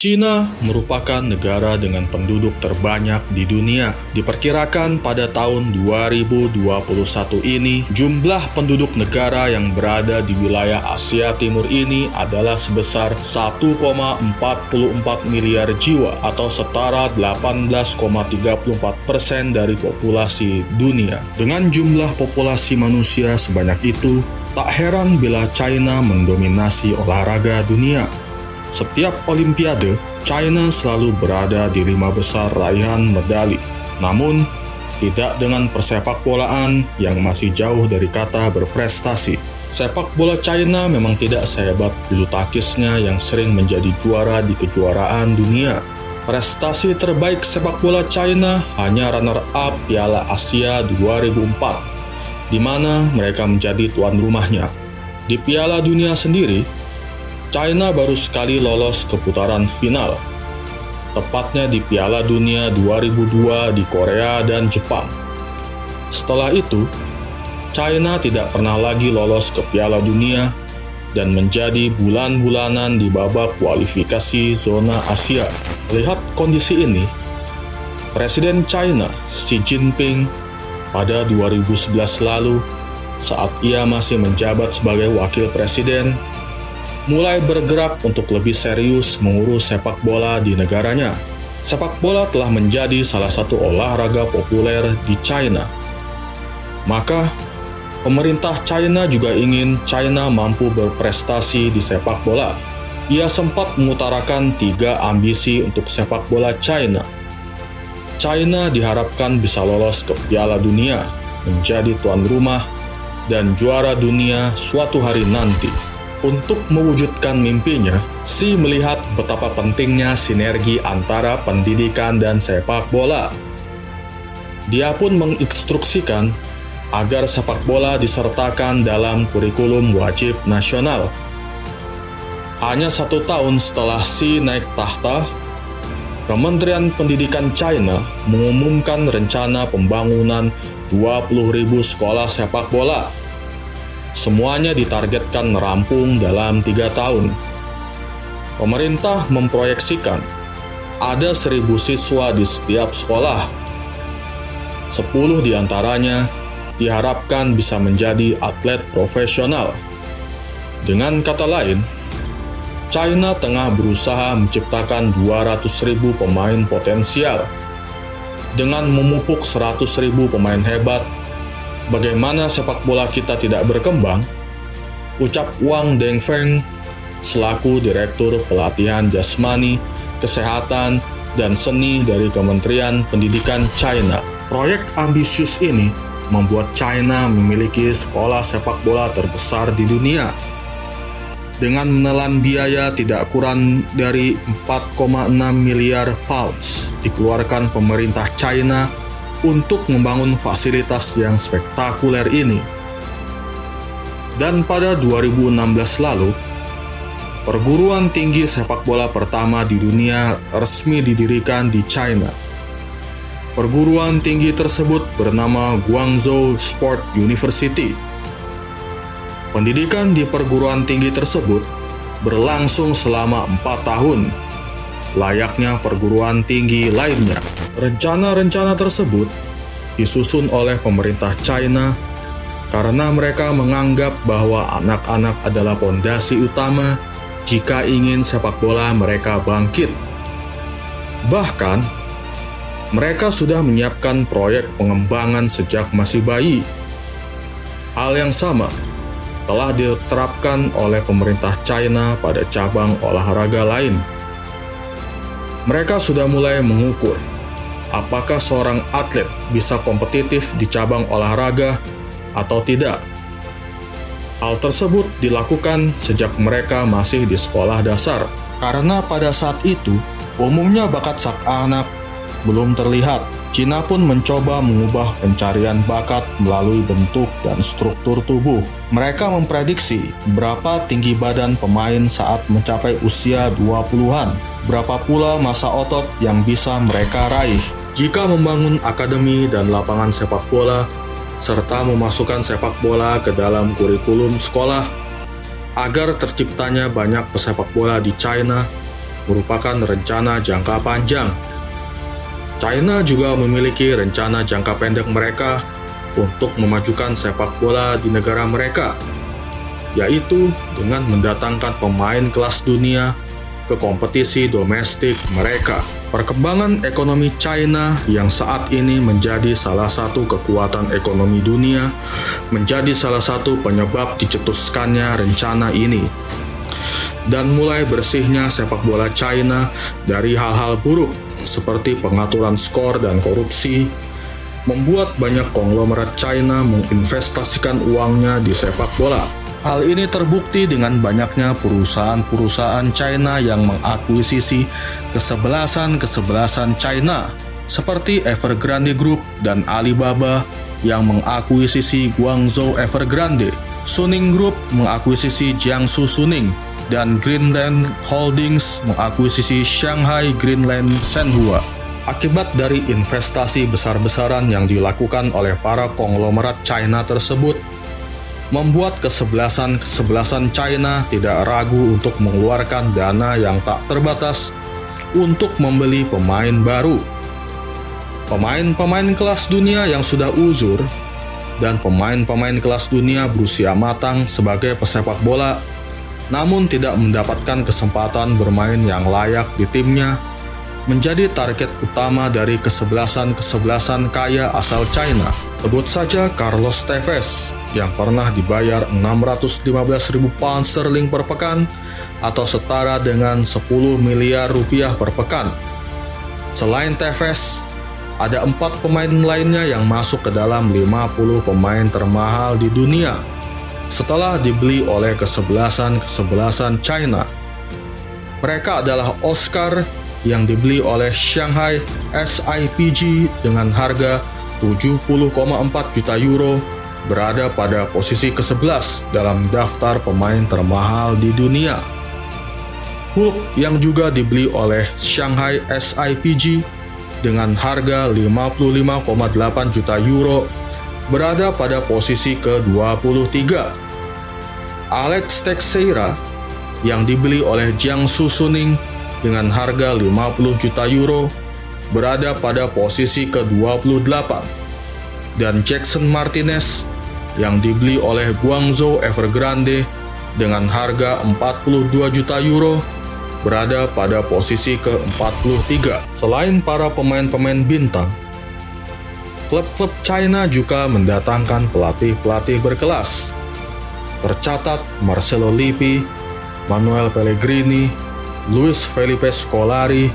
China merupakan negara dengan penduduk terbanyak di dunia. Diperkirakan pada tahun 2021 ini, jumlah penduduk negara yang berada di wilayah Asia Timur ini adalah sebesar 1,44 miliar jiwa atau setara 18,34% dari populasi dunia. Dengan jumlah populasi manusia sebanyak itu, tak heran bila China mendominasi olahraga dunia. Setiap Olimpiade, China selalu berada di 5 besar raihan medali. Namun, tidak dengan persepakbolaan yang masih jauh dari kata berprestasi. Sepak bola China memang tidak sehebat bulu tangkisnya yang sering menjadi juara di kejuaraan dunia. Prestasi terbaik sepak bola China hanya runner-up Piala Asia 2004, di mana mereka menjadi tuan rumahnya. Di Piala Dunia sendiri, China baru sekali lolos ke putaran final, tepatnya di Piala Dunia 2002 di Korea dan Jepang. Setelah itu, China tidak pernah lagi lolos ke Piala Dunia dan menjadi bulan-bulanan di babak kualifikasi zona Asia. Melihat kondisi ini, Presiden China Xi Jinping pada 2011 lalu, saat ia masih menjabat sebagai wakil presiden, mulai bergerak untuk lebih serius mengurus sepak bola di negaranya. Sepak bola telah menjadi salah satu olahraga populer di China. Maka, pemerintah China juga ingin China mampu berprestasi di sepak bola. Ia sempat mengutarakan 3 ambisi untuk sepak bola China. China diharapkan bisa lolos ke Piala Dunia, menjadi tuan rumah, dan juara dunia suatu hari nanti. Untuk mewujudkan mimpinya, Xi melihat betapa pentingnya sinergi antara pendidikan dan sepak bola. Dia pun menginstruksikan agar sepak bola disertakan dalam kurikulum wajib nasional. Hanya 1 tahun setelah Xi naik tahta, Kementerian Pendidikan China mengumumkan rencana pembangunan 20.000 sekolah sepak bola. Semuanya ditargetkan rampung dalam 3 tahun. Pemerintah memproyeksikan ada 1.000 siswa di setiap sekolah. 10 diantaranya diharapkan bisa menjadi atlet profesional. Dengan kata lain, China tengah berusaha menciptakan 200.000 pemain potensial. Dengan memupuk 100.000 pemain hebat, bagaimana sepak bola kita tidak berkembang? Ucap Wang Dengfeng selaku Direktur Pelatihan Jasmani, Kesehatan, dan Seni dari Kementerian Pendidikan China. Proyek ambisius ini membuat China memiliki sekolah sepak bola terbesar di dunia. Dengan menelan biaya tidak kurang dari 4,6 miliar pounds dikeluarkan pemerintah China untuk membangun fasilitas yang spektakuler ini. Dan pada 2016 lalu, perguruan tinggi sepak bola pertama di dunia resmi didirikan di China. Perguruan tinggi tersebut bernama Guangzhou Sport University. Pendidikan di perguruan tinggi tersebut berlangsung selama 4 tahun, layaknya perguruan tinggi lainnya. Rencana-rencana tersebut disusun oleh pemerintah China karena mereka menganggap bahwa anak-anak adalah pondasi utama jika ingin sepak bola mereka bangkit. Bahkan, mereka sudah menyiapkan proyek pengembangan sejak masih bayi. Hal yang sama telah diterapkan oleh pemerintah China pada cabang olahraga lain. Mereka sudah mulai mengukur apakah seorang atlet bisa kompetitif di cabang olahraga atau tidak. Hal tersebut dilakukan sejak mereka masih di sekolah dasar, karena pada saat itu umumnya bakat sang anak belum terlihat. China pun mencoba mengubah pencarian bakat melalui bentuk dan struktur tubuh. Mereka memprediksi berapa tinggi badan pemain saat mencapai usia 20-an, berapa pula massa otot yang bisa mereka raih. Jika membangun akademi dan lapangan sepak bola, serta memasukkan sepak bola ke dalam kurikulum sekolah, agar terciptanya banyak pesepak bola di China, merupakan rencana jangka panjang. China juga memiliki rencana jangka pendek mereka untuk memajukan sepak bola di negara mereka, yaitu dengan mendatangkan pemain kelas dunia ke kompetisi domestik mereka. Perkembangan ekonomi China yang saat ini menjadi salah satu kekuatan ekonomi dunia menjadi salah satu penyebab dicetuskannya rencana ini. Dan mulai bersihnya sepak bola China dari hal-hal buruk seperti pengaturan skor dan korupsi membuat banyak konglomerat China menginvestasikan uangnya di sepak bola. Hal ini terbukti dengan banyaknya perusahaan-perusahaan China yang mengakuisisi kesebelasan China, seperti Evergrande Group dan Alibaba yang mengakuisisi Guangzhou Evergrande, Suning Group mengakuisisi Jiangsu Suning, dan Greenland Holdings mengakuisisi Shanghai Greenland Shenhua. Akibat dari investasi besar-besaran yang dilakukan oleh para konglomerat China tersebut, membuat kesebelasan China tidak ragu untuk mengeluarkan dana yang tak terbatas untuk membeli pemain baru. Pemain-pemain kelas dunia yang sudah uzur dan pemain-pemain kelas dunia berusia matang sebagai pesepak bola, namun tidak mendapatkan kesempatan bermain yang layak di timnya, menjadi target utama dari kesebelasan kaya asal China. Sebut saja Carlos Tevez yang pernah dibayar 615.000 pound sterling per pekan atau setara dengan 10 miliar rupiah per pekan. Selain Tevez, ada 4 pemain lainnya yang masuk ke dalam 50 pemain termahal di dunia setelah dibeli oleh kesebelasan China. Mereka adalah Oscar yang dibeli oleh Shanghai SIPG dengan harga 70,4 juta euro, berada pada posisi ke-11 dalam daftar pemain termahal di dunia. Hulk yang juga dibeli oleh Shanghai SIPG dengan harga 55,8 juta euro, berada pada posisi ke-23. Alex Teixeira yang dibeli oleh Jiangsu Suning dengan harga 50 juta euro, berada pada posisi ke-28. Dan Jackson Martinez yang dibeli oleh Guangzhou Evergrande dengan harga 42 juta euro, berada pada posisi ke-43. Selain para pemain-pemain bintang, klub-klub China juga mendatangkan pelatih-pelatih berkelas. Tercatat Marcelo Lippi, Manuel Pellegrini, Luis Felipe Scolari,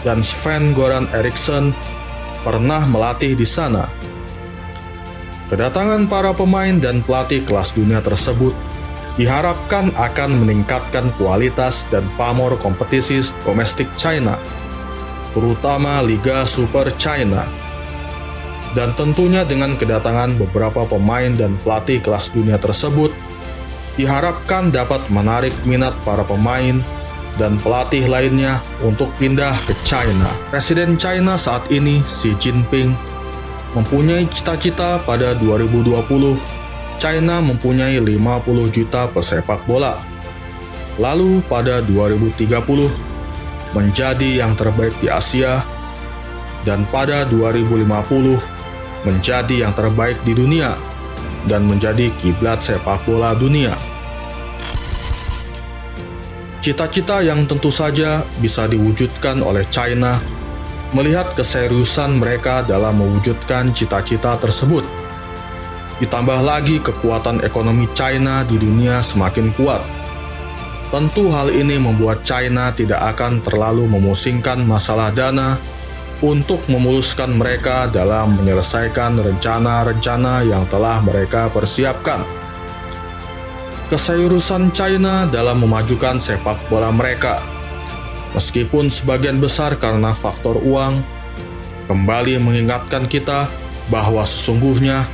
dan Sven-Goran Eriksson pernah melatih di sana. Kedatangan para pemain dan pelatih kelas dunia tersebut diharapkan akan meningkatkan kualitas dan pamor kompetisi domestik China, terutama Liga Super China. Dan tentunya dengan kedatangan beberapa pemain dan pelatih kelas dunia tersebut, diharapkan dapat menarik minat para pemain dan pelatih lainnya untuk pindah ke China. Presiden China saat ini, Xi Jinping, mempunyai cita-cita pada 2020 China mempunyai 50 juta pesepak bola. Lalu pada 2030 menjadi yang terbaik di Asia, dan pada 2050 menjadi yang terbaik di dunia dan menjadi kiblat sepak bola dunia. Cita-cita yang tentu saja bisa diwujudkan oleh China melihat keseriusan mereka dalam mewujudkan cita-cita tersebut. Ditambah lagi kekuatan ekonomi China di dunia semakin kuat. Tentu hal ini membuat China tidak akan terlalu memusingkan masalah dana untuk memuluskan mereka dalam menyelesaikan rencana-rencana yang telah mereka persiapkan. Keseriusan China dalam memajukan sepak bola mereka, meskipun sebagian besar karena faktor uang, kembali mengingatkan kita bahwa sesungguhnya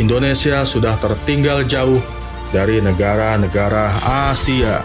Indonesia sudah tertinggal jauh dari negara-negara Asia.